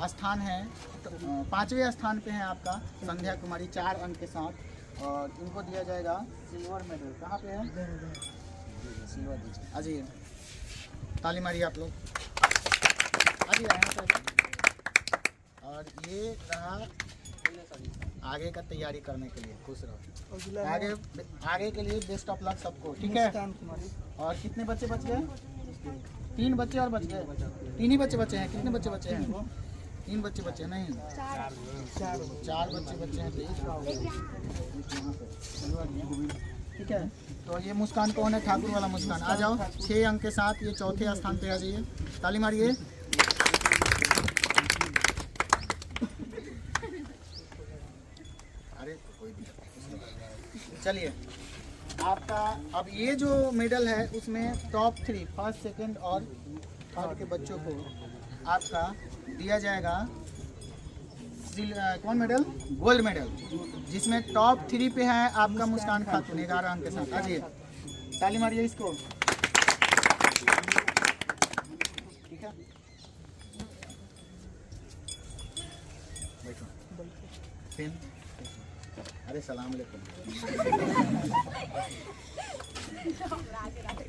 स्थान है, तो 5वें स्थान पे है आपका संध्या कुमारी 4 अंक के साथ, और इनको दिया जाएगा सिल्वर मेडल। कहाँ पे है? सिल्वर दीजिए, आ जाइए, ताली मारिए आप लोग, आ जाइए यहाँ पे। और ये रहा आगे का तैयारी करने के लिए, खुश रहो, आगे के लिए बेस्ट ऑफ लक सबको, ठीक है। और कितने बच्चे बच गए? 3 बच्चे और बच गए, 3 ही बच्चे बचे हैं। कितने बच्चे बचे हैं? 3 बच्चे बचे हैं, नहीं 4 बच्चे बचे हैं, ठीक है। तो ये मुस्कान कौन है? ठाकुर वाला मुस्कान, आ जाओ। 6 अंक के साथ ये चौथे स्थान पे आ जाइए, ताली मारिए। अरे कोई दिक्कत, चलिए आपका अब ये जो मेडल है उसमें टॉप 3 फर्स्ट सेकंड और थर्ड के बच्चों को आपका दिया जाएगा कौन मेडल? गोल्ड मेडल, जिसमें टॉप 3 पे है आपका मुस्कान खातून 11 अंक के साथ। आ जाइए, ताली मारिए इसको, ठीक है। बैठो, फिर अरे सलाम अलैकुम,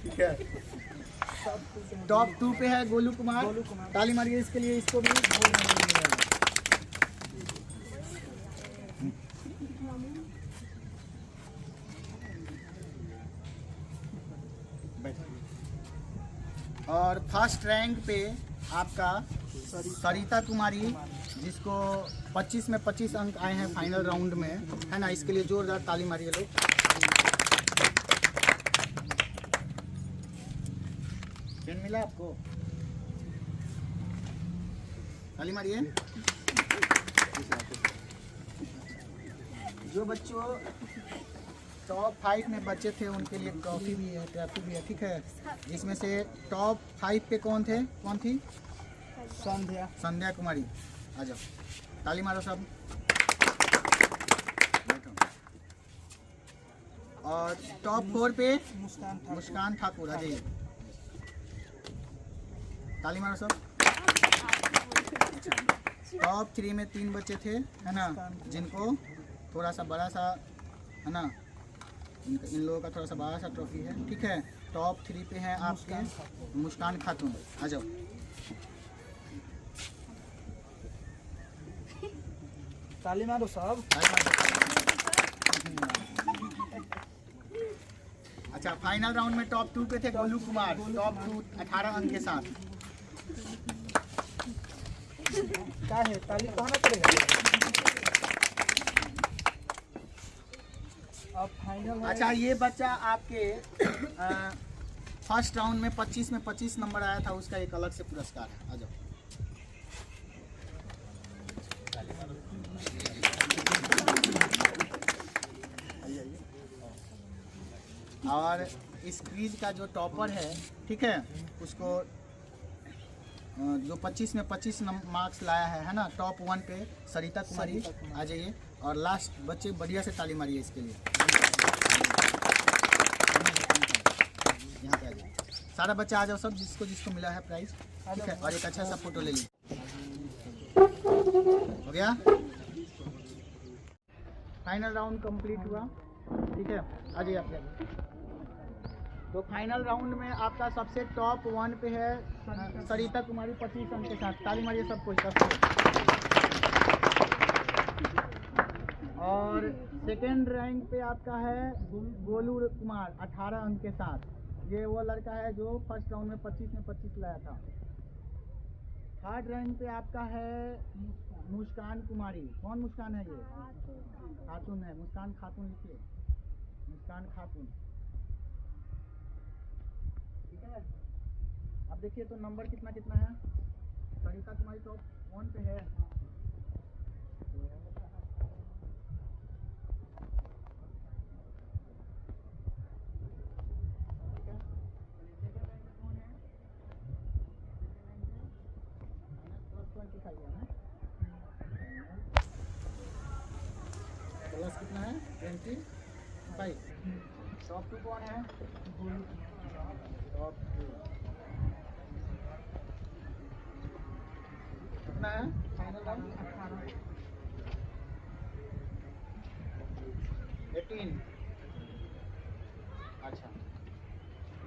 ठीक है। टॉप 2 पे है गोलू कुमार, ताली मारिए इसके लिए, इसको भी गोल्ड मेडल मिलेगा। और फर्स्ट रैंक पे आपका सरिता कुमारी, जिसको 25 में 25 अंक आए हैं फाइनल राउंड में, है ना। इसके लिए जोरदार ताली मारिए लोग। पेन मिला आपको? ताली मारिए। जो बच्चों टॉप 5 में बच्चे थे उनके लिए ट्रॉफी भी है, ट्रॉफी भी है, ठीक है। जिसमें से टॉप 5 पे कौन थे? कौन थी? संध्या कुमारी, आ जाओ, ताली मारो सब। और टॉप 4 पे मुस्कान ठाकुर, आ जाइए, ताली मारो सब। टॉप 3 में 3 बच्चे थे, है ना, जिनको थोड़ा सा बड़ा सा, है ना, इन लोगों का थोड़ा सा बड़ा सा ट्रॉफी है, ठीक है। टॉप 3 पे है आपके मुस्कान खातून, आ जाओ। ताली मारो सब। अच्छा, फाइनल राउंड में टॉप 2 पे थे गोलू कुमार, टॉप 2 18 अंक के साथ। क्या है, ताली कहना पड़ेगा। अब फाइनल। अच्छा, ये बच्चा आपके फर्स्ट राउंड में 25 में 25 नंबर आया था, उसका एक अलग से पुरस्कार है, आ जाओ। और इस क्विज का जो टॉपर है, ठीक है, उसको जो 25 में 25 मार्क्स लाया है ना, टॉप 1 पे सरिता कुमारी, आ जाइए। और लास्ट बच्चे बढ़िया से ताली मारिए इसके लिए, यहाँ पे आ जाइए, सारा बच्चा आ जाओ सब, जिसको जिसको मिला है प्राइज, ठीक है। और एक अच्छा सा फोटो ले लीजिए, हो गया। फाइनल राउंड कंप्लीट हुआ, ठीक है, आ जाइए आप। तो फाइनल राउंड में आपका सबसे टॉप 1 पे है सरिता कुमारी 25 अंक के साथ, ताली मारिए सबको। और सेकेंड रैंक पे आपका है गोलू कुमार 18 अंक के साथ। ये वो लड़का है जो फर्स्ट राउंड में 25 में 25 लाया था। थर्ड रैंक पे आपका है मुस्कान कुमारी। कौन मुस्कान है? ये खातून है, मुस्कान खातून लिखिए, मुस्कान खातून, ठीक है। अब देखिए तो नंबर कितना कितना है। सरिता कुमारी टॉप 1 पे है, प्लस कितना है? 25। टॉप 2 कौन है? टॉप 2 कितना है फाइनल रन? 18। अच्छा,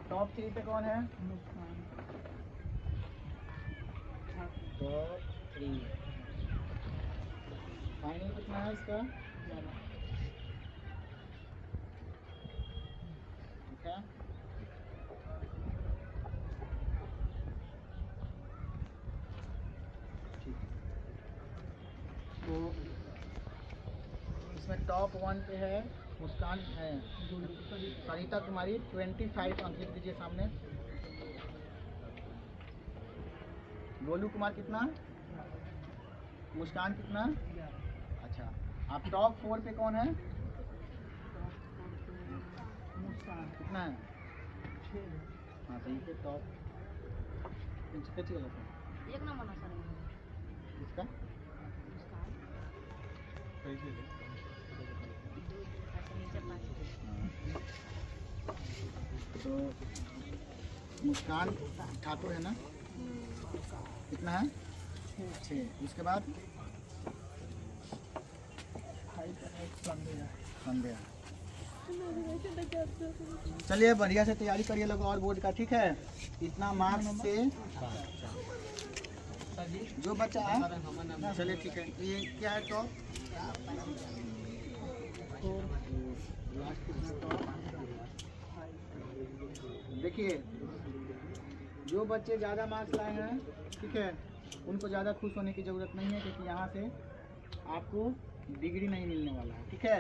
टॉप 3 पे कौन है? टॉप 3 फाइनल कितना है इसका? ठीक है, तो इसमें टॉप 1 पे है मुस्कान है सरिता कुमारी 25 अंक लिख दीजिए सामने। गोलू कुमार कितना? मुस्कान कितना? अच्छा, आप टॉप 4 पे कौन है? कितना है? हाँ सही पे टॉप एक नंबर ना सर इसका तो मुस्कान ठाकुर है ना? कितना है? 6। उसके बाद संध्या। चलिए बढ़िया से तैयारी करिए लोग और बोर्ड का, ठीक है? इतना मार्क्स से जो बच्चा है, चलिए ठीक है। ये क्या है टॉप? देखिए जो बच्चे ज़्यादा मार्क्स लाए हैं, ठीक है, उनको ज़्यादा खुश होने की ज़रूरत नहीं है, क्योंकि यहाँ से आपको डिग्री नहीं मिलने वाला है, ठीक है?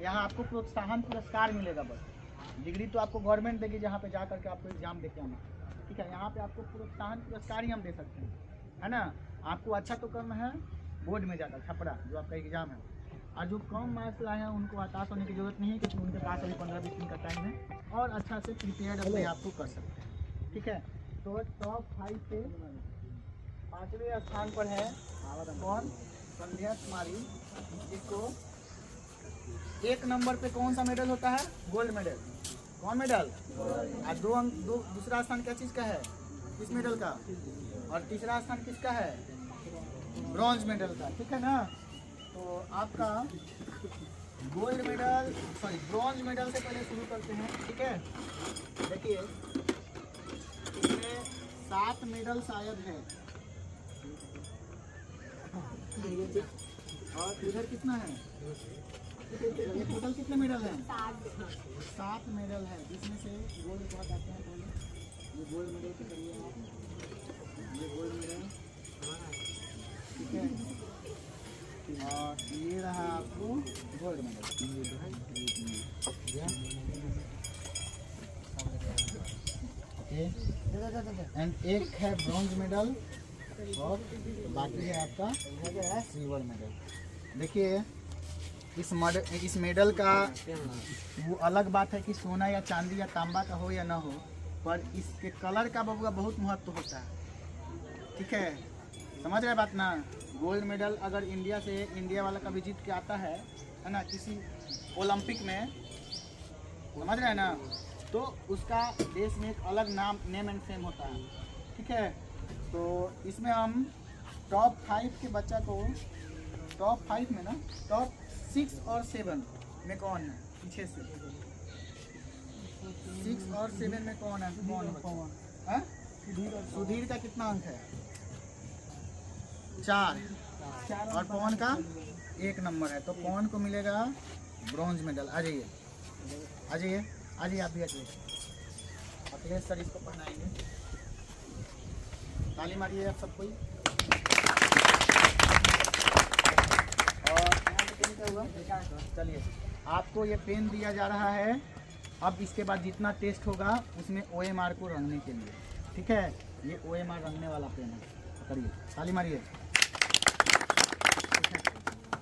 यहाँ आपको प्रोत्साहन पुरस्कार मिलेगा बस। डिग्री तो आपको गवर्नमेंट देगी जहाँ पे जा करके आपको एग्जाम देके आना, ठीक है? यहाँ पे आपको प्रोत्साहन पुरस्कार ही हम दे सकते हैं, है ना? आपको अच्छा तो करना है बोर्ड में जाकर छपरा जो आपका एग्ज़ाम है, और जो कम मार्क्स लाए हैं उनको हताश होने की ज़रूरत नहीं है, क्योंकि उनके पास अभी 15-20 दिन का टाइम है और अच्छा से प्रिपेयर अपने आपको कर सकते हैं, ठीक है? तो टॉप 5 पे 5वें स्थान पर है कौन? संध्या कुमारी, जिसको 1 नंबर पे कौन सा मेडल होता है? Gold medal. कौन मेडल? और दूसरा स्थान क्या चीज़ का है? किस मेडल का? और तीसरा स्थान किसका है? ब्रॉन्ज मेडल का, ठीक है ना? तो आपका गोल्ड मेडल ब्रॉन्ज मेडल से पहले शुरू करते हैं, ठीक है? देखिए इसमें 7 मेडल शायद है, और इधर कितना है? ये टोटल कितने मेडल हैं? 7 मेडल है, जिसमें से गोल्ड बहुत आते हैं। बोलो ये गोल्ड मेडल के करिए आप, ये गोल्ड मेडल, ठीक है? और ये रहा आपको गोल्ड मेडल, ओके? एंड एक है ब्रॉन्ज मेडल, और बाकी है आपका सिल्वर मेडल। देखिए इस मेडल का वो अलग बात है कि सोना या चांदी या तांबा का हो या ना हो, पर इसके कलर का बबुआ बहुत महत्व होता है, ठीक है? समझ रहे बात ना? गोल्ड मेडल अगर इंडिया वाला कभी जीत के आता है ना किसी ओलंपिक में, समझ रहे हैं ना, तो उसका देश में एक अलग नेम एंड फेम होता है, ठीक है? तो इसमें हम टॉप 5 के बच्चा को, टॉप 5 में ना टॉप 6 और 7 में कौन है? पीछे से 6 और 7 में कौन है? कौन है? सुधीर का कितना अंक है? 4। और पवन का 1 नंबर है, तो पवन को मिलेगा ब्रॉन्ज मेडल। आ जाइए आ जाइए आ जाइए, आप भी अखिलेश सर इसको पहनाएंगे। ताली मारिए आप सब कोई। और यहाँ पे पेन क्या हुआ? चलिए आपको ये पेन दिया जा रहा है, अब इसके बाद जितना टेस्ट होगा उसमें OMR को रंगने के लिए, ठीक है? ये OMR रंगने वाला पेन है, करिए, ताली मारिए।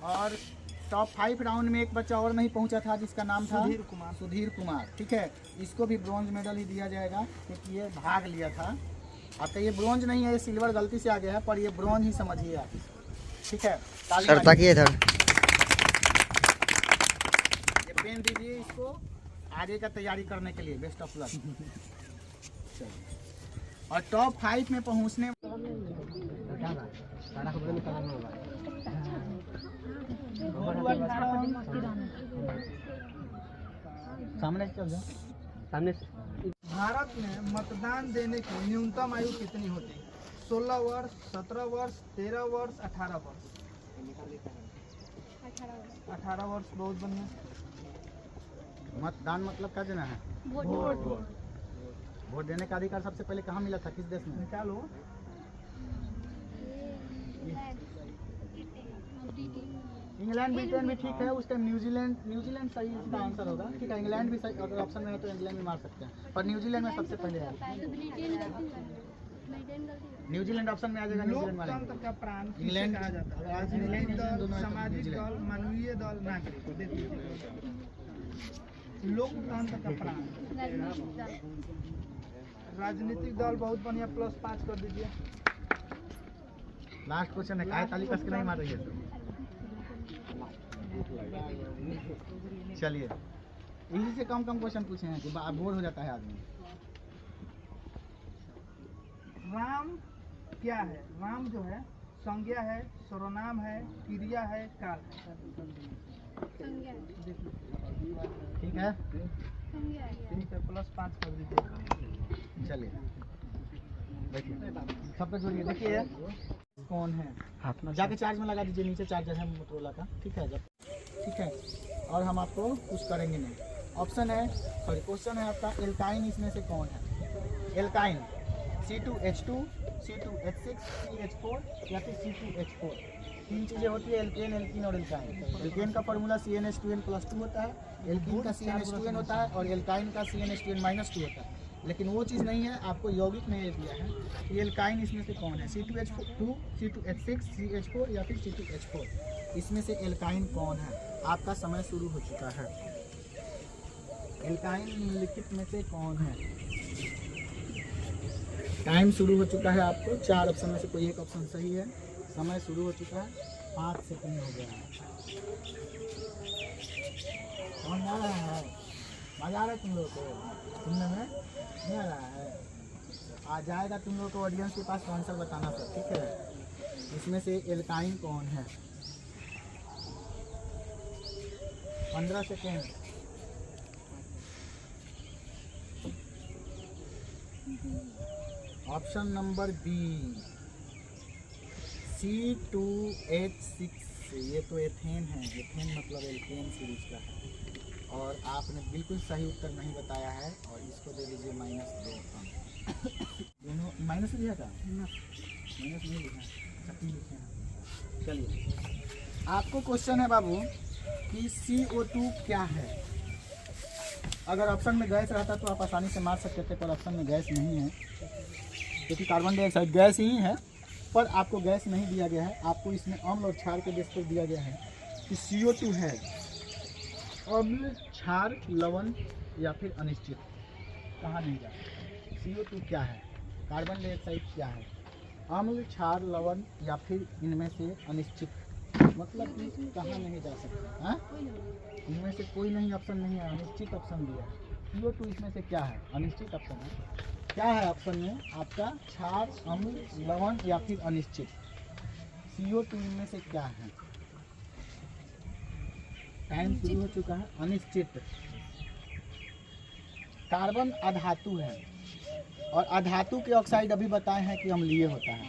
और टॉप 5 राउंड में एक बच्चा और नहीं पहुंचा था, जिसका नाम था सुधीर कुमार, ठीक है? इसको भी ब्रॉन्ज मेडल ही दिया जाएगा, क्योंकि ये भाग लिया था। आपका ये ब्रॉन्ज नहीं है, ये सिल्वर गलती से आ गया है, पर ये ब्रॉन्ज ही समझिए आप, ठीक है? सर ताकिए इधर, ये पेन दीजिए इसको आगे का तैयारी करने के लिए, बेस्ट ऑफ लक। और टॉप 5 में पहुंचने सामने चल जाओ, सामने से। भारत में मतदान देने की न्यूनतम आयु कितनी होती है? 16 वर्ष, 17 वर्ष, 13 वर्ष, 18 वर्ष। 18 वर्ष बहुत बढ़िया। मतदान मतलब क्या देना है? वोट। वोट देने का अधिकार सबसे पहले कहाँ मिला था, किस देश में? निकालो। इंग्लैंड ब्रिटेन भी ठीक है, उस टाइम न्यूजीलैंड सही इसका आंसर होगा। ठीक है, इंग्लैंड भी सही, अगर ऑप्शन में है तो इंग्लैंड भी मार सकते हैं, पर न्यूजीलैंड में सबसे पहले है। न्यूजीलैंड ऑप्शन में आ जाएगा, न्यूजीलैंड वाले। लोकतंत्र का प्राण किसे इंग्लैंड कहा जाता है? इंग्लैंड राजनीतिक न्यूजीलैंड दल, दोनों है तो सामाजिक न्यूजीलैंड। दल, मानवीय दल, नागरिक। देखिए, लोकतंत्र का प्राण। राजनीतिक दल बहुत बढ़िया, +5 कर दीजिए। लास्ट क्वेश्चन है, काहे ताली कस के नहीं मार रही है? चलिए, इसी से कम क्वेश्चन पूछे हैं कि बोर हो जाता है आदमी। राम क्या है? राम जो है संज्ञा है, सर्वनाम है, क्रिया है, काल है। ठीक है, ठीक है, +5 कर दीजिए। चलिए देखिए, सब पे जोड़िए। देखिए कौन है, जाके चार्ज में लगा दीजिए, नीचे चार्जर है मोटरोला का। ठीक है, जब ठीक है, और हम आपको कुछ करेंगे नहीं। ऑप्शन है, सॉरी क्वेश्चन है आपका, एल्काइन इसमें से कौन है? एल्काइन C2H2, C2H6, CH4 या फिर C2H4। 3 चीज़ें होती है, एल्केन, एल्कीन और एल्काइन। एल्केन का फॉर्मूला CnH2n+2 होता है, एल्कीन का CnH2n होता है और एल्काइन का CnH2n-2 होता है। लेकिन वो चीज़ नहीं है, आपको यौगिक में ये दिया है कि एल्काइन इसमें से कौन है, C2H2, C2H6, CH4 या फिर C2H4। इसमें से एल्काइन कौन है? आपका समय शुरू हो चुका है। एल्काइन निम्नलिखित में से कौन है? टाइम शुरू हो चुका है आपको। 4 ऑप्शन में से कोई एक ऑप्शन सही है। समय शुरू हो चुका है, 5 सेकंड हो गया है। कौन जा रहा है? मजा आ रहा है तुम लोग को सुनने में? नहीं आ रहा है? आ जाएगा तुम लोग को ऑडियंस के पास आंसर बताना सर। ठीक है, इसमें से एल्काइन कौन है? 15 second. Option number B, C2H6। ये तो एथेन है, एथेन मतलब एल्केन सीरीज का है। और आपने बिल्कुल सही उत्तर नहीं बताया है, और इसको दे दीजिए -2 अंक। दोनों माइनस लिखा था? माइनस नहीं लिखा, अच्छा लिखे हैं। चलिए, आपको क्वेश्चन है बाबू कि CO2 क्या है? अगर ऑप्शन में गैस रहता तो आप आसानी से मार सकते थे, पर ऑप्शन में गैस नहीं है, क्योंकि कार्बन डाइऑक्साइड गैस ही है, पर आपको गैस नहीं दिया गया है। आपको इसमें अम्ल और क्षार के बेस पर दिया गया है कि CO2 है अम्ल, क्षार, लवण या फिर अनिश्चित। कहाँ नहीं जाए? CO2 क्या है? कार्बन डाइऑक्साइड क्या है? अम्ल, क्षार, लवण या फिर इनमें से अनिश्चित। मतलब कि कहाँ नहीं जा सकते? हाँ, इनमें से कोई नहीं ऑप्शन नहीं है, अनिश्चित ऑप्शन दिया है। CO2 इसमें से क्या है? अनिश्चित ऑप्शन है। क्या है ऑप्शन में आपका? क्षार, अम्ल, लवण या फिर अनिश्चित। CO2 इनमें से क्या है? टाइम शुरू हो चुका है। अनिश्चित। कार्बन अधातु है, और अधातु के ऑक्साइड अभी बताए हैं कि अम्लीय होता है,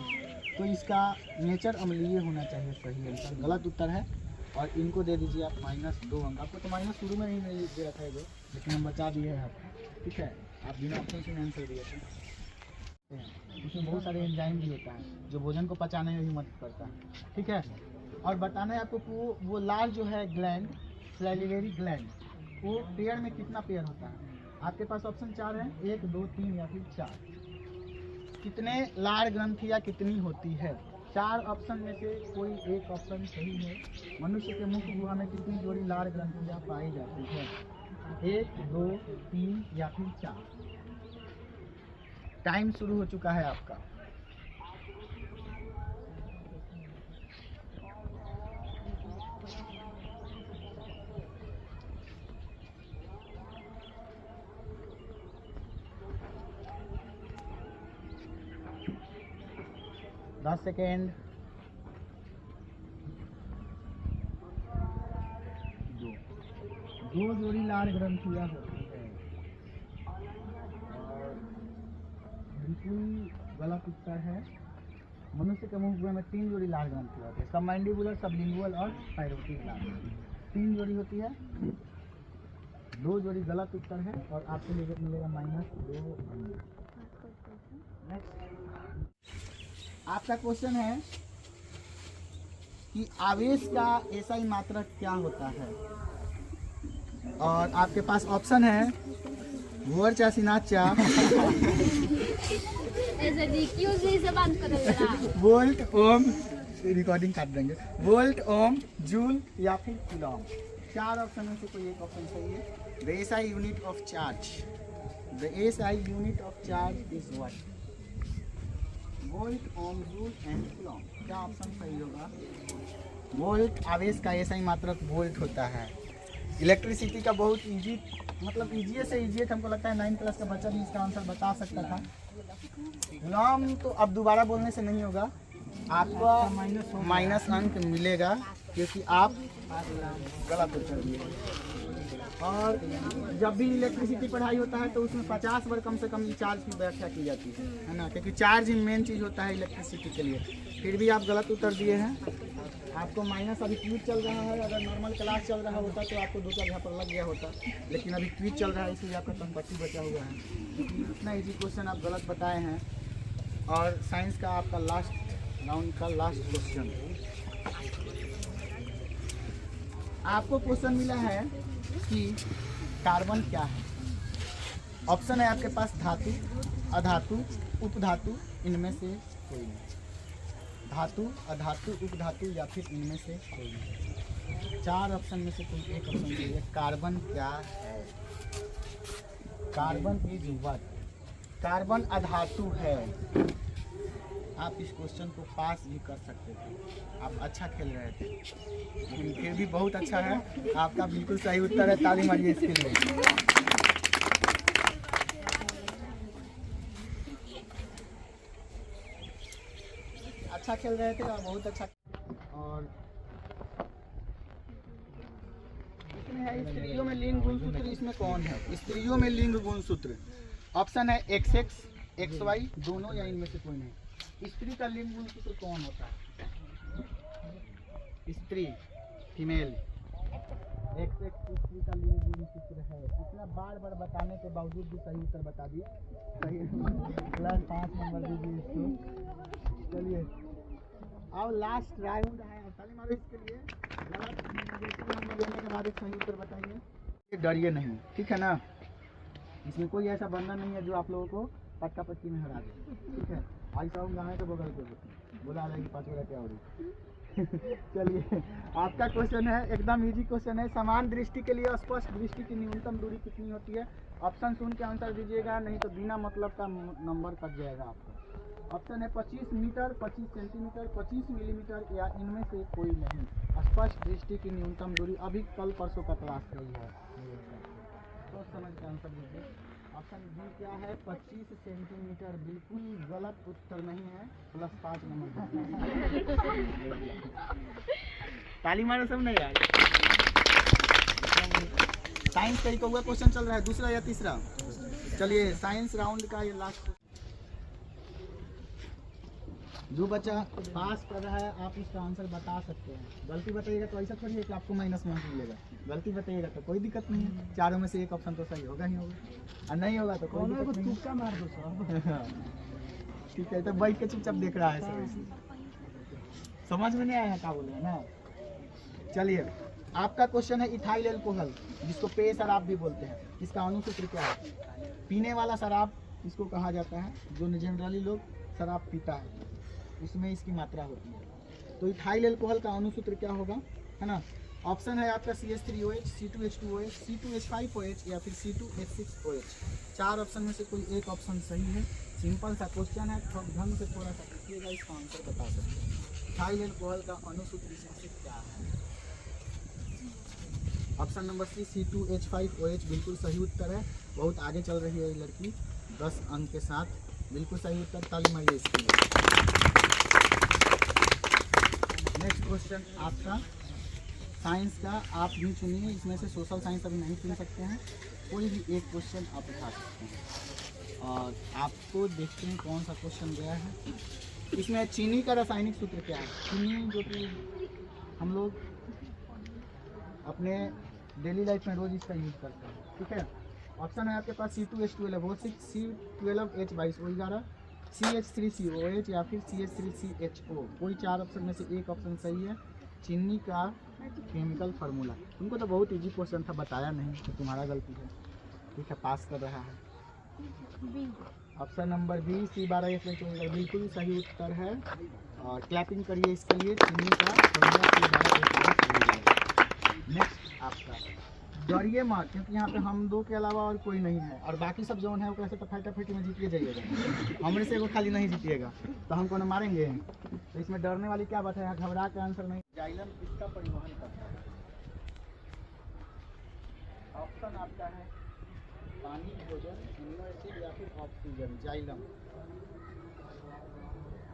तो इसका नेचर अम्लीय होना चाहिए। सही आंसर, गलत उत्तर है। और इनको दे दीजिए आप -2 अंक। आपको तो माइनस शुरू में ही नहीं दे रखा है जो, लेकिन हम बचा दिए हैं आपको। ठीक है, आप बिना ऑप्शन से आंसर दिए थे। उसमें बहुत सारे एंजाइम भी होता है जो भोजन को पचाने में भी मदद करता है। ठीक है, और बताना है आपको कि वो लाल जो है ग्लैंड, सैलिवरी ग्लैंड, वो पेयर में कितना पेयर होता है? आपके पास ऑप्शन 4 है, 1, 2, 3 या फिर 4। कितने लार ग्रंथियाँ कितनी होती है? 4 ऑप्शन में से कोई एक ऑप्शन सही है। मनुष्य के मुख गुहा में कितनी जोड़ी लार ग्रंथियाँ पाई जाती है? 1, 2, 3 या फिर 4। टाइम शुरू हो चुका है आपका। दस सेकेंड। 2 जोड़ी लाल ग्रंथियां होती है। और बिल्कुल गलत उत्तर है। मनुष्य के मुंह में 3 जोड़ी लाल ग्रंथि होती है, सब मैंडिबुलर, सबलिंगुअल और पैरोटिक ग्लैंड। 3 जोड़ी होती है, 2 जोड़ी गलत उत्तर है और आपको मिलेगा -2 अंक। आपका क्वेश्चन है कि आवेश का एसआई मात्रक क्या होता है, और आपके पास ऑप्शन है वोल्ट सिनाचा, वोल्ट, ओम, रिकॉर्डिंग काट देंगे, वोल्ट, ओम, जूल या फिर कूलॉम। 4 ऑप्शन में से कोई एक ऑप्शन सही है। The SI unit of charge, the SI unit of charge is what? Volt, ohm, joule and coulomb. क्या ऑप्शन सही होगा? वोल्ट। आवेश का एसआई मात्रक वोल्ट होता है। इलेक्ट्रिसिटी का बहुत इजी, मतलब इजी से इजी हमको लगता है 9th क्लास का बच्चा भी इसका आंसर बता सकता था। कूलॉम तो अब दोबारा बोलने से नहीं होगा, आपको माइनस अंक मिलेगा क्योंकि आप गलत उत्तर दिए। और जब भी इलेक्ट्रिसिटी पढ़ाई होता है तो उसमें 50 बार कम से कम चार्ज की व्याख्या की जाती है ना, क्योंकि चार्ज ही मेन चीज़ होता है इलेक्ट्रिसिटी के लिए। फिर भी आप गलत उत्तर दिए हैं। आपको माइनस, अभी क्विज चल रहा है, अगर नॉर्मल क्लास चल रहा होता तो आपको 2-4 झापड़ लग गया होता, लेकिन अभी क्विज चल रहा है इसलिए आपका संपत्ति बचा हुआ है, क्योंकि इतना इजी क्वेश्चन आप गलत बताए हैं। और साइंस का आपका लास्ट राउंड का लास्ट क्वेश्चन, आपको क्वेश्चन मिला है कि कार्बन क्या है। ऑप्शन है आपके पास धातु, अधातु, उपधातु, इनमें से कोई नहीं। धातु, अधातु, उपधातु या फिर इनमें से कोई नहीं। 4 ऑप्शन में से कोई एक ऑप्शन चाहिए। कार्बन क्या है? Carbon is what? कार्बन अधातु है। आप इस क्वेश्चन को पास भी कर सकते थे, आप अच्छा खेल रहे थे, लेकिन फिर भी बहुत अच्छा है। आपका बिल्कुल सही उत्तर है, ताली मारिए इसके लिए। अच्छा खेल रहे थे और बहुत अच्छा। और इसमें है स्त्रियों में लिंग गुणसूत्र, इसमें कौन है स्त्रियों में लिंग गुणसूत्र? ऑप्शन है XX, XY, दोनों या इनमें से कोई नहीं। स्त्री का लिंग गुणसूत्र कौन होता है? स्त्री, फीमेल। XX स्त्री का लिंग गुणसूत्र है। इतना बार बार बताने के बावजूद भी सही उत्तर बता दी। सही प्लस 5 नंबर दीजिए इसको। चलिए अब लास्ट राउंड है, ताली मारो इसके लिए। गलत नंबर देने के बाद एक सही उत्तर बताइए। डरिए नहीं, ठीक है ना? इसमें कोई ऐसा बंदा नहीं है जो आप लोगों को पक्का पक्की में हरा दे, ठीक है? आई साहब गाने के बगल पे बोला जाएगी 5 बजे क्या हो रही। चलिए आपका क्वेश्चन है, एकदम इजी क्वेश्चन है। समान दृष्टि के लिए स्पष्ट दृष्टि की न्यूनतम दूरी कितनी होती है? ऑप्शन सुन के आंसर दीजिएगा, नहीं तो बिना मतलब का नंबर कट जाएगा आपको। ऑप्शन है 25 मीटर, 25 सेंटीमीटर, 25 मिलीमीटर या इनमें से कोई नहीं। स्पष्ट दृष्टि की न्यूनतम दूरी अभी कल परसों का क्लास रही है, तो समझ के आंसर दीजिए। ऑप्शन बी क्या है? 25 सेंटीमीटर। बिल्कुल गलत उत्तर नहीं है, प्लस 5 नंबर। ताली मारो सब नहीं यार। साइंस का ही हुआ क्वेश्चन चल रहा है, दूसरा या तीसरा? चलिए साइंस राउंड का ये लास्ट। जो बच्चा पास कर रहा है आप इसका आंसर बता सकते हैं। गलती बताइएगा तो ऐसा थोड़ी है कि आपको माइनस मार्क्स मिलेगा। गलती बताइएगा तो कोई दिक्कत नहीं है, चारों में से एक ऑप्शन तो सही होगा ही होगा, और नहीं होगा तो कोई दिक्कत नहीं है। मार दो सब। ठीक है, तो बैठ के चुपचाप देख रहा है सब। समझ में नहीं आया क्या बोल रहे हैं ना? चलिए आपका क्वेश्चन है इथाइल अल्कोहल, जिसको पेय शराब भी बोलते हैं, इसका अणुसूत्र क्या है? पीने वाला शराब इसको कहा जाता है, जो जनरली लोग शराब पीता है उसमें इसकी मात्रा होती है। तो इथाइल अल्कोहल का अणुसूत्र क्या होगा, है ना? ऑप्शन है आपका CH3OH, C2H2OH, C2H5OH या फिर C2H6OH। 4 ऑप्शन में से कोई एक ऑप्शन सही है। सिंपल सा क्वेश्चन है, ढंग से थोड़ा सा देखिएगा, इसका आंसर बता सकते हैं। इथाइल अल्कोहल का अणुसूत्र इसमें क्या है? ऑप्शन नंबर C, C2H5OH बिल्कुल सही उत्तर है। बहुत आगे चल रही है ये लड़की 10 अंक के साथ, बिल्कुल सही उत्तर, ताली मारिए इसके लिए। नेक्स्ट क्वेश्चन आपका साइंस का आप भी चुनिए, इसमें से सोशल साइंस अभी नहीं चुन सकते हैं, कोई भी एक क्वेश्चन आप उठा सकते हैं। और आपको देखते हैं कौन सा क्वेश्चन गया है। इसमें चीनी का रासायनिक सूत्र क्या है? चीनी जो कि हम लोग अपने डेली लाइफ में रोज इसका यूज करते हैं, ठीक है। ऑप्शन है आपके पास C2H12 O6, C12H22 O11, CH3COH या फिर CH3CHO। कोई 4 ऑप्शन में से एक ऑप्शन सही है। चीनी का केमिकल फार्मूला, तुमको तो बहुत इजी क्वेश्चन था, बताया नहीं तो तुम्हारा गलती है, ठीक है, पास कर रहा है। ऑप्शन नंबर बी C12H12 बिल्कुल सही उत्तर है। और क्लैपिंग करिए इसके लिए। चीनी का फार्मूला। नेक्स्ट आपका, डरिए मत, क्योंकि यहाँ पे हम दो के अलावा और कोई नहीं है, और बाकी सब जोन है वो कैसे तो फटाफटी में जीतिए जाइएगा, हमरे से वो खाली नहीं जीतिएगा तो हमको न मारेंगे। तो इसमें डरने वाली क्या बात है, घबरा के आंसर नहीं। जाइलम किसका परिवहन करता है? ऑप्शन आपका है पानी, भोजन, अमीनो एसिड या फिर ऑक्सीजन। जाइलम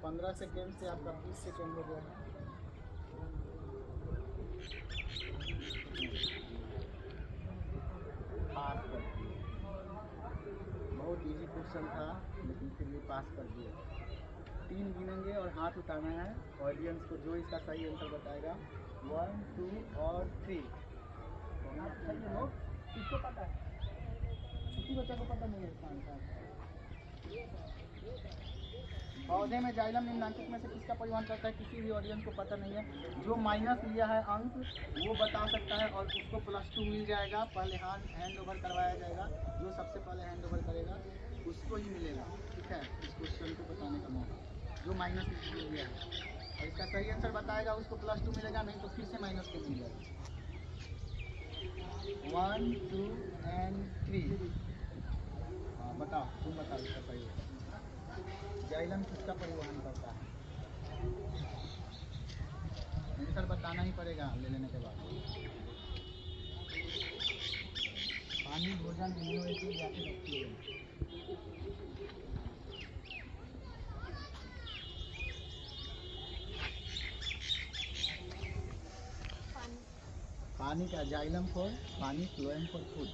15 सेकेंड से आपका 20 सेकेंड हो गया है। पास कर दिए, बहुत इजी क्वेश्चन था लेकिन फिर भी पास कर दिए। 3 गिनेंगे और हाथ उठाना है ऑडियंस को, जो इसका सही आंसर बताएगा। 1 2 और 3। किसको पता है? किसी बच्चे को पता नहीं है इसका आंसर। पौधे में जाइलम निम्नलिखित में से किसका परिवहन करता है? किसी भी ऑडियंस को पता नहीं है। जो माइनस लिया है अंक वो बता सकता है और उसको +2 मिल जाएगा। पहले हैंड ओवर करवाया जाएगा, जो सबसे पहले हैंड ओवर करेगा उसको ही मिलेगा, ठीक है, इस क्वेश्चन को बताने का मौका। जो माइनस लिया है और इसका सही आंसर बताएगा उसको +2 मिलेगा, नहीं तो फिर से -2 मिल जाएगा। 1 2 and 3। हाँ बताओ, तुम बताओ इसका सही है। जाइलम किसका परिवहन करता है? आंसर बताना ही पड़ेगा ले लेने के बाद। पानी, भोजन, अमीनो एसिड या फिर ऑक्सीजन। पानी का जाइलम फॉर पानी, फ्लोएम फॉर फूड।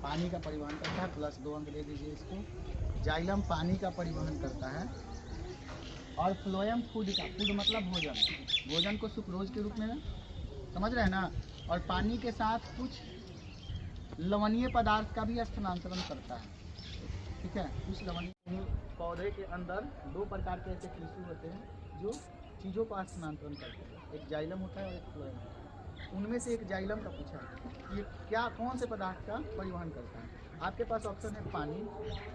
पानी का परिवहन करता है, +2 अंक दे दीजिए इसको। जाइलम पानी का परिवहन करता है और फ्लोएम फूड का, फूड मतलब भोजन, भोजन को सुक्रोज के रूप में समझ रहे हैं ना। और पानी के साथ कुछ लवणीय पदार्थ का भी स्थानांतरण करता है, ठीक है। कुछ लवणीय, पौधे के अंदर 2 प्रकार के ऐसे टिश्यू होते हैं जो चीज़ों का स्थानांतरण करते हैं, एक जाइलम होता है और एक फ्लोएम होता है। उनमें से एक जाइलम का पूछा है, ये क्या कौन से पदार्थ का परिवहन करता है? आपके पास ऑप्शन है पानी,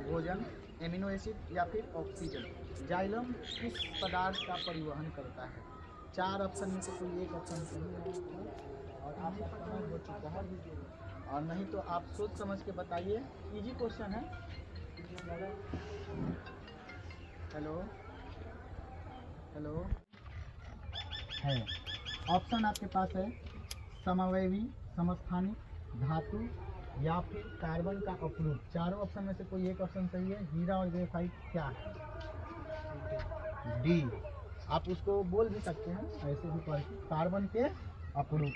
भोजन, एमिनो एसिड या फिर ऑक्सीजन। जाइलम किस पदार्थ का परिवहन करता है? 4 ऑप्शन में से कोई एक ऑप्शन सही है और आपका समय हो चुका है, और नहीं तो आप सोच समझ के बताइए। इजी क्वेश्चन है। हेलो हेलो है। ऑप्शन आपके पास है समवयवी, समस्थानिक, धातु या फिर कार्बन का अपरूप। चारों ऑप्शन में से कोई एक ऑप्शन सही है। हीरा और ग्रेफाइट क्या है? डी। आप उसको बोल भी सकते हैं ऐसे भी पढ़, कार्बन के अपरूप।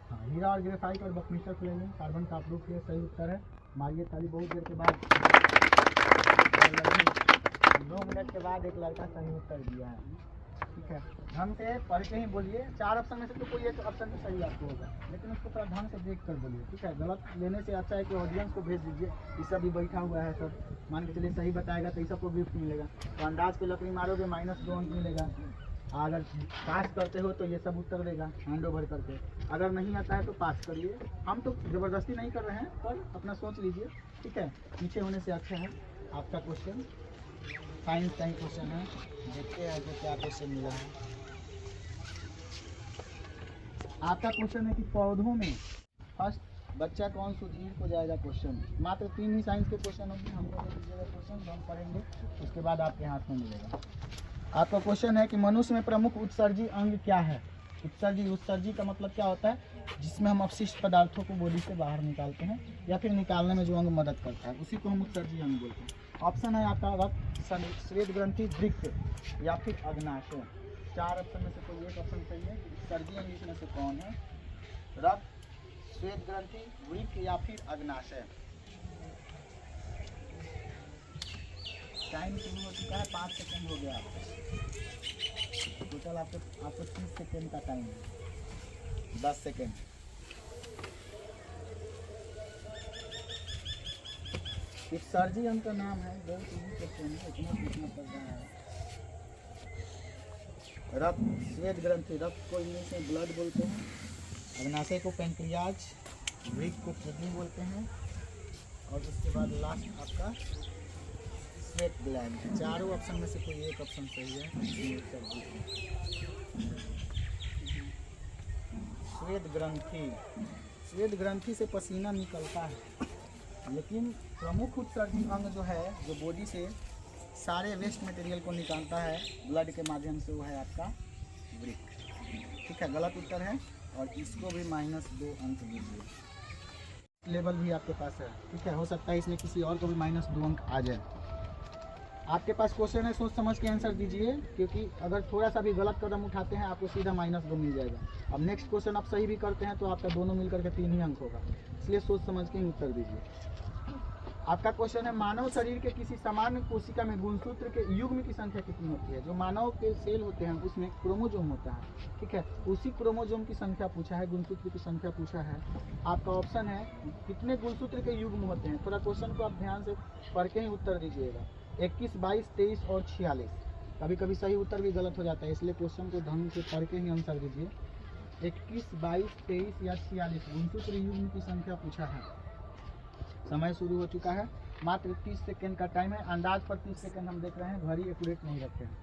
हाँ, हीरा और ग्रेफाइट और बकमीटर फ्लेमिंग कार्बन का अपरूप ये सही उत्तर है। मारिए ताली बहुत देर के बाद। 2 मिनट के बाद एक लड़का सही उत्तर दिया है, ठीक है। ढंग से पढ़ के ही बोलिए। 4 ऑप्शन में से तो कोई एक ऑप्शन तो सही आपको होगा, लेकिन उसको थोड़ा ढंग से देख कर बोलिए, ठीक है। गलत लेने से अच्छा है कि ऑडियंस को भेज दीजिए। ये सब भी बैठा हुआ है, सब मान के चलिए सही बताएगा तो ये सबको गिफ्ट मिलेगा। तो अंदाज पे लकड़ी मारोगे -2 अंक मिलेगा। अगर पास करते हो तो ये सब उत्तर देगा हैंड ओवर करके। अगर नहीं आता है तो पास करिए। हम तो ज़बरदस्ती नहीं कर रहे हैं, पर अपना सोच लीजिए, ठीक है। पीछे होने से अच्छा है। आपका क्वेश्चन साइंस का ही क्वेश्चन है, देखते हैं तो क्या क्वेश्चन मिला है। आपका क्वेश्चन है कि पौधों में फर्स्ट बच्चा कौन सुधीर को जाएगा क्वेश्चन। मात्र 3 ही साइंस के क्वेश्चन होंगे, हमको दे दीजिएगा क्वेश्चन, हम पढ़ेंगे, उसके बाद आपके हाथ में मिलेगा। आपका क्वेश्चन है कि मनुष्य में प्रमुख उत्सर्जी अंग क्या है? उत्सर्जी का मतलब क्या होता है? जिसमें हम अपशिष्ट पदार्थों को बॉडी से बाहर निकालते हैं या फिर निकालने में जो अंग मदद करता है, उसी को हम उत्सर्जी अंग बोलते हैं। ऑप्शन है आपका रक्त, श्वेत ग्रंथि, वृक्क या फिर अग्नाशय। 4 ऑप्शन में से कोई एक ऑप्शन सही है। उत्सर्जी अंग इसमें से कौन है? रक्त, श्वेत ग्रंथि, वृक्क या फिर अग्नाशय। टाइम शुरू हो चुका है, 5 सेकंड हो गया आपका। टोटल आपको 30 सेकंड का टाइम है, 10 सेकंड। एक सर्जी अंक का नाम है, बहुत इजी क्वेश्चन है, इतना पूछना पड़ रहा है। रक्त, श्वेत ग्रंथि, रक्त को इंग्लिश में ब्लड बोलते हैं, अग्नाशय को पेंक्रियाज, वृक्क को किडनी बोलते हैं, और उसके बाद लास्ट आपका स्वेट ग्लैंड है। चारों ऑप्शन में से कोई एक ऑप्शन सही है। श्वेत ग्रंथि, श्वेत ग्रंथि से पसीना निकलता है, लेकिन प्रमुख उत्सर्जी अंग जो है, जो बॉडी से सारे वेस्ट मटेरियल को निकालता है ब्लड के माध्यम से, वो है आपका वृक्क। ठीक है, गलत उत्तर है, और इसको भी -2 अंक दीजिए। लेवल भी आपके पास है, ठीक है, हो सकता है इसमें किसी और को भी -2 अंक आ जाए। आपके पास क्वेश्चन है, सोच समझ के आंसर दीजिए, क्योंकि अगर थोड़ा सा भी गलत कदम उठाते हैं आपको सीधा -2 मिल जाएगा। अब नेक्स्ट क्वेश्चन आप सही भी करते हैं तो आपका दोनों मिलकर के 3 ही अंक होगा, इसलिए सोच समझ के उत्तर दीजिए। आपका क्वेश्चन है, मानव शरीर के किसी सामान्य कोशिका में गुणसूत्र के युग्म की संख्या कितनी होती है। जो मानव के सेल होते हैं उसमें क्रोमोजोम होता है, ठीक है, उसी क्रोमोजोम की संख्या पूछा है, गुणसूत्र की संख्या पूछा है। आपका ऑप्शन है कितने गुणसूत्र के युग्म होते हैं। थोड़ा क्वेश्चन को आप ध्यान से पढ़ के ही उत्तर दीजिएगा। 21, 22, 23 और 46। कभी कभी सही उत्तर भी गलत हो जाता है, इसलिए क्वेश्चन को ढंग से पढ़ के ही आंसर दीजिए। 21, 22, 23 या 46 गुणसूत्र युग्म की संख्या पूछा है। समय शुरू हो चुका है, मात्र 30 सेकंड का टाइम है। अंदाज पर 30 सेकंड हम देख रहे हैं, घड़ी एक्यूरेट नहीं रखते हैं,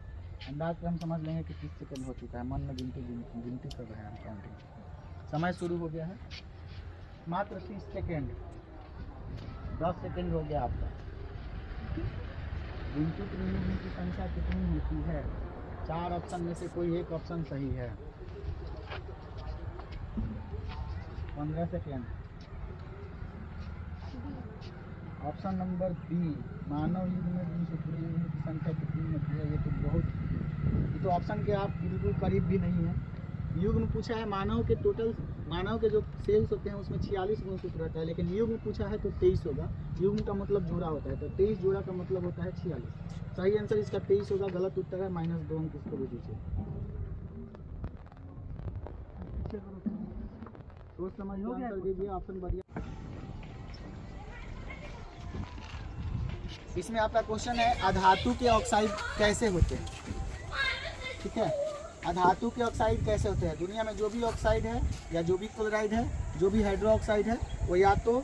अंदाज पर हम समझ लेंगे कि 30 सेकंड हो चुका है। मन में गिनती कर रहे हैं हम, काउंटिंग। समय शुरू हो गया है, मात्र 30 सेकंड, 10 सेकंड हो गया आपका। गुणसूत्र युग्म की संख्या कितनी होती है। 4 ऑप्शन में से कोई एक ऑप्शन सही है। 15 सेकेंड। ऑप्शन नंबर बी, मानव युग्म में गुणसूत्र युग्म की संख्या कितनी होती है। ये तो ऑप्शन के आप बिल्कुल करीब भी नहीं है। युग्म पूछा है, मानव के जो सेल्स होते हैं उसमें 46 गुणसूत्र रहता है, लेकिन युग्म पूछा है तो 23 होगा। युग्म का मतलब जोड़ा होता है, तो 23 जोड़ा का मतलब होता है 46। सही आंसर इसका 23 होगा, गलत उत्तर है, -2 अंक इसको भी दीजिए। सोच समझ के आंसर दीजिए, ऑप्शन बढ़िया। इसमें आपका क्वेश्चन है, अधातु के ऑक्साइड कैसे होते हैं। ठीक है, अधातु के ऑक्साइड कैसे होते हैं। दुनिया में जो भी ऑक्साइड है या जो भी क्लोराइड है, जो भी हाइड्रो ऑक्साइड है, वो या तो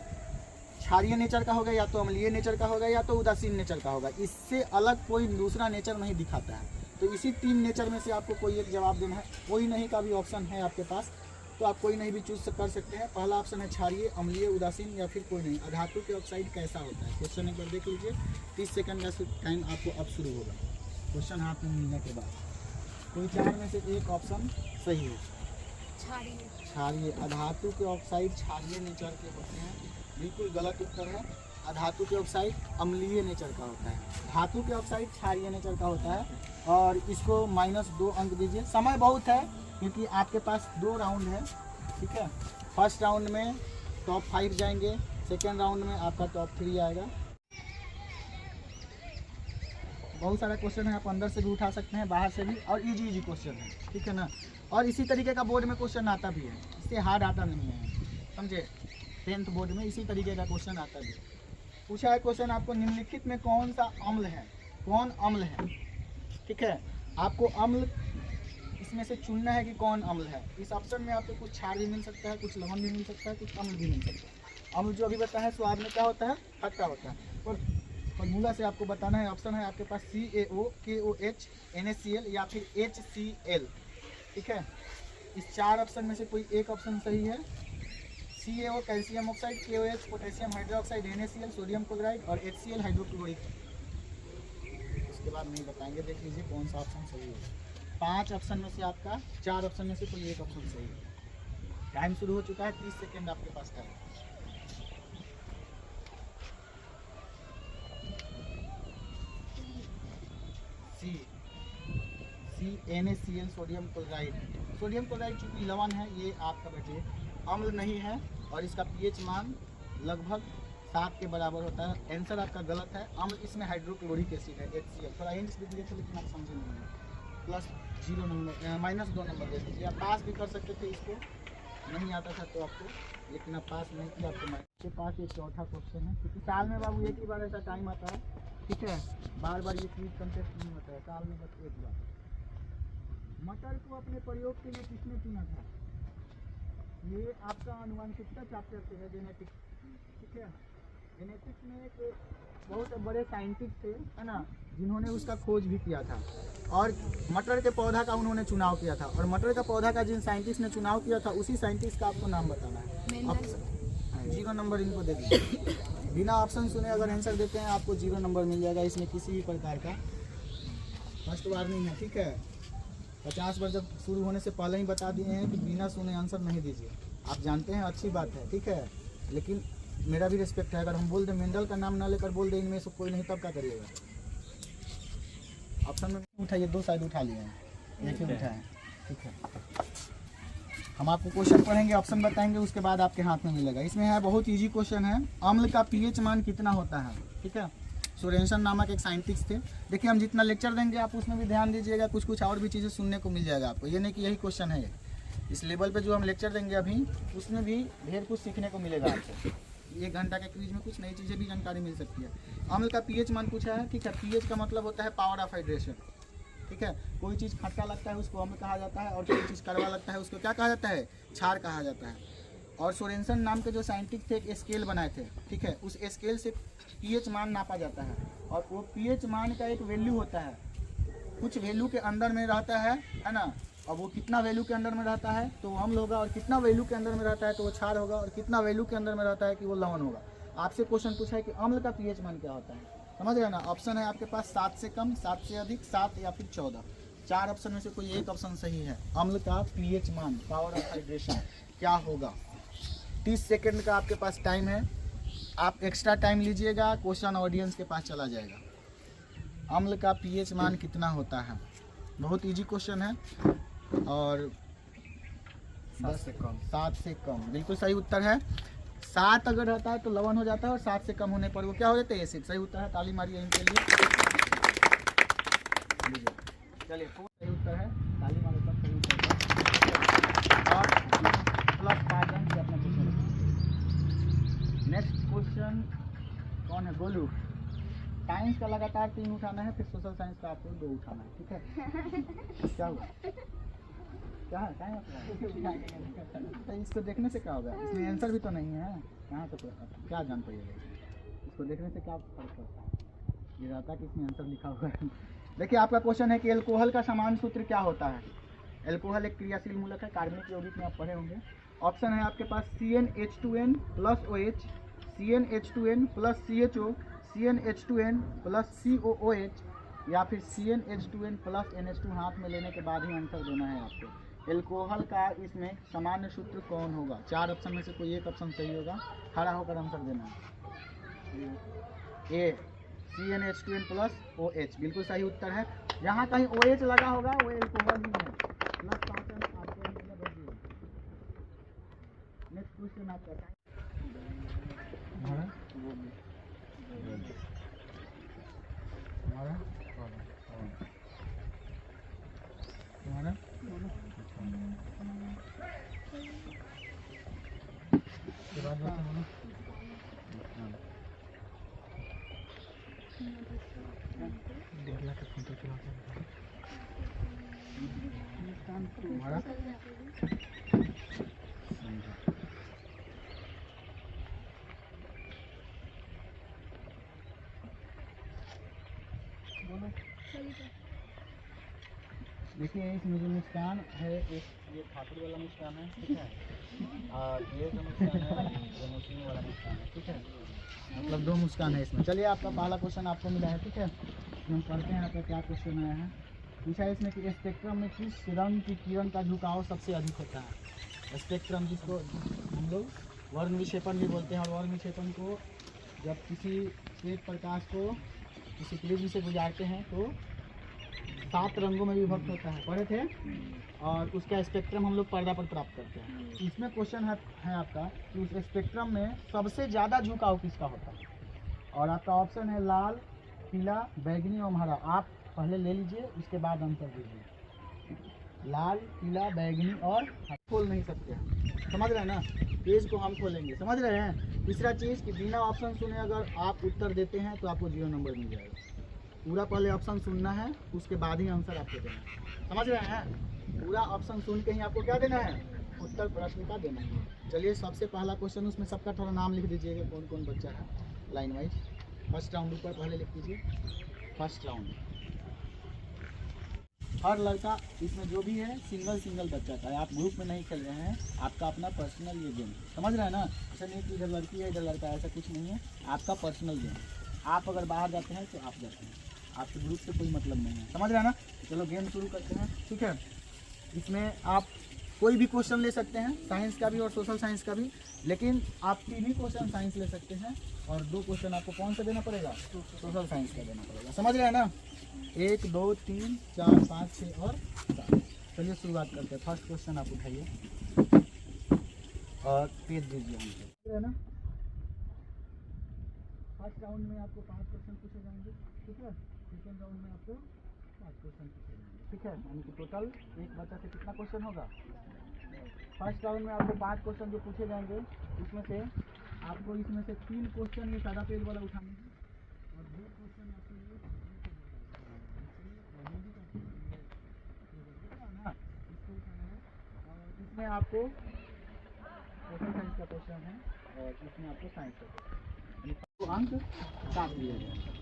क्षारीय नेचर का होगा, या तो अम्लीय नेचर का होगा, या तो उदासीन नेचर का होगा। इससे अलग कोई दूसरा नेचर नहीं दिखाता है। तो इसी 3 नेचर में से आपको कोई एक जवाब देना है। कोई नहीं का भी ऑप्शन है आपके पास, तो आप कोई नहीं भी चूज कर सकते हैं। पहला ऑप्शन है क्षारीय, अम्लीय, उदासीन, या फिर कोई नहीं। अधातु के ऑक्साइड कैसा होता है, क्वेश्चन एक बार देख लीजिए। 30 सेकंड का टाइम आपको अब शुरू होगा, क्वेश्चन हाथ में मिलने के बाद। कोई 4 में से एक ऑप्शन सही है। क्षारीय, अधातु के ऑक्साइड क्षारीय नेचर के होते हैं, बिल्कुल गलत उत्तर है। अधातु के ऑक्साइड अम्लीय नेचर का होता है, धातु के ऑक्साइड क्षारीय नेचर का होता है। और इसको -2 अंक दीजिए। समय बहुत है, क्योंकि आपके पास 2 राउंड है। ठीक है, फर्स्ट राउंड में टॉप 5 जाएंगे, सेकेंड राउंड में आपका टॉप 3 आएगा। बहुत सारा क्वेश्चन है, आप अंदर से भी उठा सकते हैं, बाहर से भी, और इजी क्वेश्चन है। ठीक है ना, और इसी तरीके का बोर्ड में क्वेश्चन आता भी है, इससे हार्ड आता नहीं है, समझे। 10th बोर्ड में इसी तरीके का क्वेश्चन आता भी। पूछा है क्वेश्चन आपको, निम्नलिखित में कौन सा अम्ल है, कौन अम्ल है। ठीक है, आपको अम्ल इसमें से चुनना है कि कौन अम्ल है। इस ऑप्शन में आपको कुछ क्षार भी मिल सकता है, कुछ लवण भी मिल सकता है, कुछ अम्ल भी मिल सकता है। अम्ल जो अभी बताया है स्वाद में क्या होता है, खट्टा होता है। और फॉर्मूला से आपको बताना है। ऑप्शन है आपके पास CaO, KOH, NaCl या फिर HCl। ठीक है, इस 4 ऑप्शन में से कोई एक ऑप्शन सही है। CaO calcium oxide, KOH potassium hydroxide, NaCl sodium chloride और HCl हाइड्रोक्लोरिक। उसके बाद नहीं बताएंगे, देख लीजिए कौन सा ऑप्शन सही है। 5 ऑप्शन में से आपका 4 ऑप्शन में से कोई एक ऑप्शन सही है। टाइम शुरू हो चुका है, 30 सेकेंड आपके पास है। NaCl sodium chloride. Sodium chloride चूंकि लवण है, ये आपका बचे अम्ल नहीं है और इसका पीएच मान लगभग 7 के बराबर होता है। आंसर आपका गलत है। अम्ल इसमें हाइड्रोक्लोरिक एसिड है, HCl। थोड़ा हिंट्स भी दिए थे लेकिन आप समझे नहीं। प्लस 0 नंबर, -2 नंबर दे दीजिए। आप पास भी कर सकते थे इसको, नहीं आता था तो आपको, लेकिन आप पास नहीं किया। आपके पास एक चौथा क्वेश्चन है, क्योंकि साल में बाबू एक ही बार ऐसा टाइम आता है, ठीक है, बार बार ये क्विज कंटेस्ट नहीं होता है, साल में बस एक बार। मटर को अपने प्रयोग के लिए किसने चुना था? ये आपका आनुवंशिकता चैप्टर से है, जेनेटिक्स, ठीक है। जेनेटिक्स में एक बहुत बड़े साइंटिस्ट थे, है ना, जिन्होंने उसका खोज भी किया था और मटर के पौधा का उन्होंने चुनाव किया था। और मटर का पौधा का जिन साइंटिस्ट ने चुनाव किया था, उसी साइंटिस्ट का आपको नाम बताना है। 0 नंबर इनको दे दीजिए। बिना ऑप्शन सुने अगर आंसर देते हैं आपको 0 नंबर मिल जाएगा। इसमें किसी भी प्रकार का फर्स्ट वार्निंग है, ठीक है। 50 बार जब शुरू होने से पहले ही बता दिए हैं कि बिना सुने आंसर नहीं दीजिए। आप जानते हैं, अच्छी बात है, ठीक है, लेकिन मेरा भी रिस्पेक्ट है। अगर हम बोल दें मेंडल का नाम ना लेकर बोल दें इनमें से कोई नहीं, तब क्या करिएगा? ऑप्शन में उठाइए, 2 साइड उठा लिए हैं, एक ही उठाए, ठीक है। हम आपको क्वेश्चन पढ़ेंगे, ऑप्शन बताएंगे, उसके बाद आपके हाथ में मिलेगा। इसमें है बहुत इजी क्वेश्चन है, अम्ल का पीएच मान कितना होता है, ठीक है। सोरेंसन नामक एक साइंटिस्ट थे। देखिए हम जितना लेक्चर देंगे आप उसमें भी ध्यान दीजिएगा, कुछ कुछ और भी चीज़ें सुनने को मिल जाएगा आपको। ये नहीं कि यही क्वेश्चन है, इस लेवल पे जो हम लेक्चर देंगे अभी, उसमें भी ढेर कुछ सीखने को मिलेगा आपको। 1 घंटा के क्विज में कुछ नई चीज़ें भी जानकारी मिल सकती है। अम्ल का पीएच मान पूछा है, ठीक है। पीएच का मतलब होता है पावर ऑफ हाइड्रेशन, ठीक है। कोई चीज़ खट्टा लगता है उसको अम्ल कहा जाता है, और कोई चीज़ कड़वा लगता है उसको क्या कहा जाता है? क्षार कहा जाता है। और सोरेंसन नाम के जो साइंटिस्ट थे, एक स्केल बनाए थे, ठीक है। उस स्केल से पीएच मान नापा जाता है, और वो पीएच मान का एक वैल्यू होता है, कुछ वैल्यू के अंदर में रहता है ना। और वो कितना वैल्यू के अंदर में रहता है तो वो अम्ल होगा, और कितना वैल्यू के अंदर में रहता है तो वो क्षार होगा, और कितना वैल्यू के अंदर में रहता है कि वो लवण होगा। आपसे क्वेश्चन पूछा है कि अम्ल का पीएच मान क्या होता है, समझ गए ना। ऑप्शन है आपके पास 7 से कम, 7 से अधिक, 7 या फिर 14। 4 ऑप्शन में से कोई एक ऑप्शन सही है। अम्ल का पीएच मान, पावर ऑफ हाइड्रेशन क्या होगा? 30 सेकंड का आपके पास टाइम है, आप एक्स्ट्रा टाइम लीजिएगा, क्वेश्चन ऑडियंस के पास चला जाएगा। अम्ल का पीएच मान कितना होता है? बहुत इजी क्वेश्चन है, और 7 से कम, 7 से कम बिल्कुल सही उत्तर है। 7 अगर रहता है तो लवण हो जाता है, और 7 से कम होने पर वो क्या हो जाता है? एसिड। सही उत्तर है, ताली मारिए इनके लिए। चलिए, सही उत्तर है, ताली मारो, सब सही उत्तर है, और प्लस 5 अंक से अपना क्वेश्चन। नेक्स्ट क्वेश्चन कौन है? गोलू। साइंस का लगातार 3 उठाना है, फिर सोशल साइंस का आपको 2 उठाना है, ठीक है। क्या हुआ? क्या है? तो इसको देखने से क्या होगा? इसमें आंसर भी तो नहीं है, कहाँ से क्या जान पाइएगा? इसको देखने से क्या फर्क पड़ता है? ये रहता है कि इसमें आंसर लिखा हुआ है। देखिए आपका क्वेश्चन है कि एल्कोहल का समान सूत्र क्या होता है? एल्कोहल एक क्रियाशील मूलक है, कार्बनिक यौगिक में आप पढ़े होंगे। ऑप्शन है आपके पास CnH2n + OH, CnH2n + CHO, CnH2n + COOH, या फिर CnH2n + NH2। हाथ में लेने के बाद ही आंसर देना है आपको। एल्कोहल का इसमें सामान्य सूत्र कौन होगा? 4 ऑप्शन में से कोई एक ऑप्शन सही होगा, खड़ा होकर आंसर देना है। ए CnH2n + OH बिल्कुल सही उत्तर है। जहाँ कहीं OH लगा होगा वो एल्कोहल ही है। प्लस 5 अंक आपको मिलेगा। नेक्स्ट क्वेश्चन आपका देखिए, इसमें जो मुस्कान है, एक ये ठाकुर वाला मुस्कान है, ठीक है, और ये जो मुस्कान है वो मुस्लिम वाला मुस्कान है, ठीक है। मतलब 2 मुस्कान है इसमें। चलिए आपका पहला क्वेश्चन आपको मिला है, ठीक है। हम पढ़ते हैं आपका क्या क्वेश्चन आया है। पूछा है इसमें कि स्पेक्ट्रम में किस रंग की किरण का झुकाव सबसे अधिक होता है? स्पेक्ट्रम, जिसको हम लोग वर्ण विक्षेपण भी बोलते हैं, और वर्ण विक्षेपण को जब किसी श्वेत प्रकाश को किसी प्रिज्म से गुजारते हैं तो 7 रंगों में विभक्त होता है, पढ़े थे। और उसका स्पेक्ट्रम हम लोग पर्दा पर प्राप्त करते हैं। इसमें क्वेश्चन है आपका कि उस स्पेक्ट्रम में सबसे ज़्यादा झुकाव किसका होता है। और आपका ऑप्शन है लाल, पीला, बैगनी और हरा। आप पहले ले लीजिए, उसके बाद आंसर दीजिए। लाल, पीला, बैगनी और खोल नहीं सकते हैं, समझ रहे हैं ना। पेज को हम खोलेंगे, समझ रहे हैं। तीसरा चीज़ कि बिना ऑप्शन सुने अगर आप उत्तर देते हैं तो आपको 0 नंबर मिल जाएगा। पूरा पहले ऑप्शन सुनना है, उसके बाद ही आंसर आपको देना है, समझ रहे हैं। पूरा ऑप्शन सुन के ही आपको क्या देना है, उत्तर प्रश्न का देना है। चलिए सबसे पहला क्वेश्चन, उसमें सबका थोड़ा नाम लिख दीजिएगा, कौन कौन बच्चा है लाइन वाइज। फर्स्ट राउंड ऊपर पहले लिख दीजिए, फर्स्ट राउंड। हर लड़का इसमें जो भी है सिंगल बच्चा का है, आप ग्रुप में नहीं खेल रहे हैं, आपका अपना पर्सनल ये गेम, समझ रहे हैं ना। ऐसा नहीं कि इधर लड़की है इधर लड़का है, ऐसा कुछ नहीं है, आपका पर्सनल गेम। आप अगर बाहर जाते हैं तो आप जाते हैं, आपके ग्रुप से कोई मतलब नहीं है, समझ रहे हैं ना। चलो गेम शुरू करते हैं, ठीक है। इसमें आप कोई भी क्वेश्चन ले सकते हैं, साइंस का भी और सोशल साइंस का भी, लेकिन आप 3 ही क्वेश्चन साइंस ले सकते हैं और 2 क्वेश्चन आपको कौन सा देना पड़ेगा, सोशल साइंस का देना पड़ेगा, समझ रहे हैं ना। 1 2 3 4 5 6 और 7। चलिए शुरुआत करते हैं। फर्स्ट क्वेश्चन आप उठाइए और पेज दीजिए हमको, समझ रहे हैं ना। फर्स्ट राउंड में आपको 5 क्वेश्चन पूछे जाएंगे, ठीक है। सेकेंड राउंड में आपको 5 क्वेश्चन पूछे जाएंगे, ठीक है। यानी कि टोटल एक बच्चा से कितना क्वेश्चन होगा। फर्स्ट राउंड में आपको 5 क्वेश्चन जो पूछे जाएंगे, उसमें से आपको इसमें से 3 क्वेश्चन ये सादा पेज वाला उठाने हैं और 2 क्वेश्चन आपके लिए इसको उठाना है। और इसमें आपको सोशल साइंस का क्वेश्चन है और इसमें आपको साइंस का क्वेश्चन, तो अंक काट लिया जाएगा।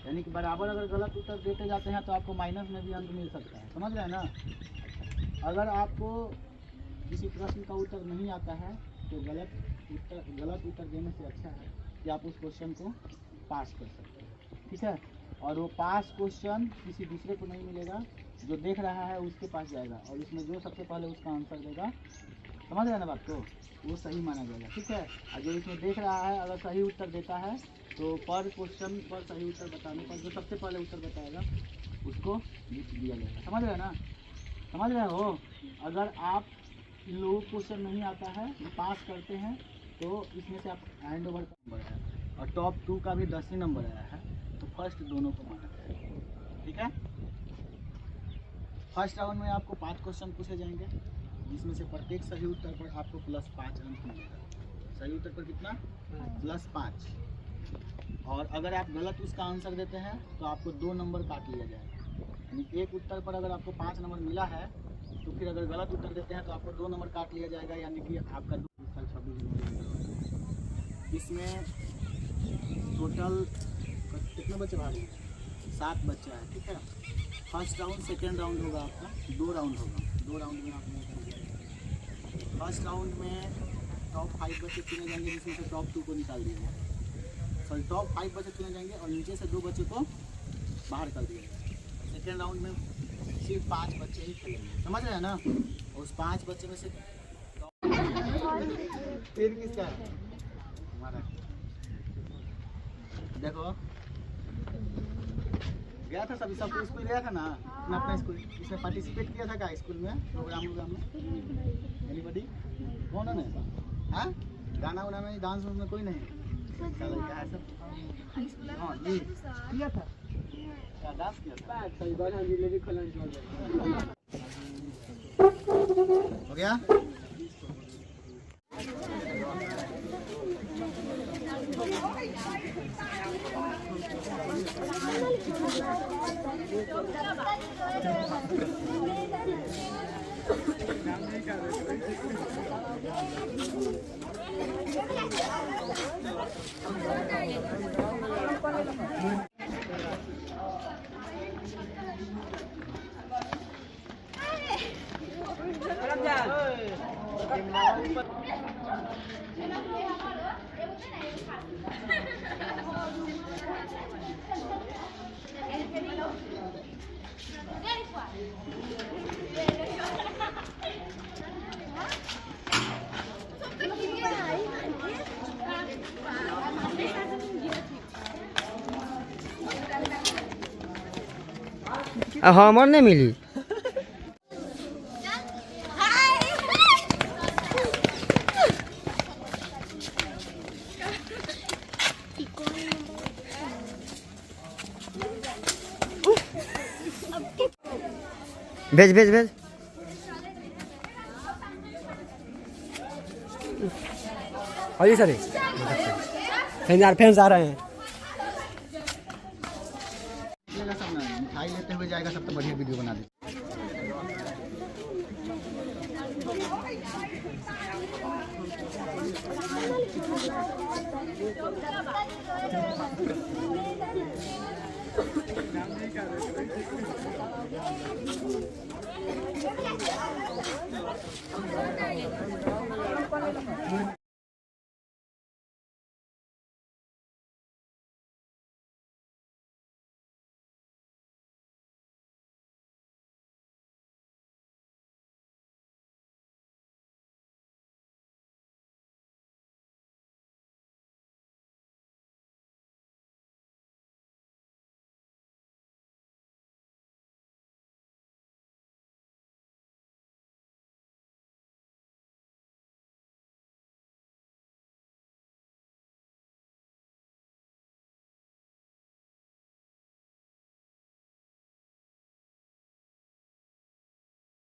यानी कि बराबर अगर गलत उत्तर देते जाते हैं तो आपको माइनस में भी अंक मिल सकता है, समझ रहे हैं ना। अगर आपको किसी प्रश्न का उत्तर नहीं आता है तो गलत उत्तर देने से अच्छा है कि आप उस क्वेश्चन को पास कर सकते हैं, ठीक है। और वो पास क्वेश्चन किसी दूसरे को नहीं मिलेगा, जो देख रहा है उसके पास जाएगा और उसमें जो सबसे पहले उसका आंसर देगा, समझ रहे हैं ना बात को, वो सही माना जाएगा, ठीक है। और जो इसमें देख रहा है अगर सही उत्तर देता है तो पर क्वेश्चन पर सही उत्तर बताने पर जो सबसे पहले उत्तर बताएगा उसको गिफ्ट दिया जाएगा, समझ रहे हैं ना, समझ रहे हो। अगर आप इन लोगों को क्वेश्चन नहीं आता है, पास करते हैं, तो इसमें से आप हैंड ओवर का नंबर है और टॉप 2 का भी 10 ही नंबर आया है, तो फर्स्ट दोनों को माना जाएगा, ठीक है। फर्स्ट राउंड में आपको 5 क्वेश्चन पूछे जाएंगे, जिसमें से प्रत्येक सही उत्तर पर आपको +5 अंक मिलेगा। सही उत्तर पर कितना, +5। और अगर आप गलत उसका आंसर देते हैं तो आपको 2 नंबर काट लिया जाएगा। यानी एक उत्तर पर अगर आपको 5 नंबर मिला है तो फिर अगर गलत उत्तर देते हैं तो आपको 2 नंबर काट लिया जाएगा, यानी कि आपका 26 नंबर। इसमें टोटल कितने बच्चे भाग हैं, 7 बच्चा है, ठीक है। फर्स्ट राउंड सेकेंड राउंड होगा आपका, 2 राउंड होगा, 2 राउंड में आप नहीं। फर्स्ट राउंड में टॉप 5 बच्चे चुने जाएंगे, जिसमें से टॉप 2 को निकाल दिया जाएगा। सॉरी, टॉप 5 बच्चे चुने जाएंगे और नीचे से 2 बच्चे को बाहर कर दिया जाएगा। सेकेंड राउंड में सिर्फ 5 बच्चे ही खेलेंगे, समझ रहे हैं ना। उस 5 बच्चे में से फिर किसका है, हमारा। देखो गया था सभी, सबको स्कूल गया था ना, अपना स्कूल, इसमें पार्टिसिपेट किया था क्या स्कूल में, प्रोग्राम में। एनीबॉडी, कौन है ना, हाँ गाना वाना में, डांस में कोई नहीं, क्या है सब। हाँ जी किया था, क्या डांस किया था, हो गया। हमर नहीं मिली। भेज भेज भेज। अजी सर यार फैंस आ रहे हैं। सब ना मिठाई लेते हुए जाएगा, सब तो बढ़िया वीडियो बना दे।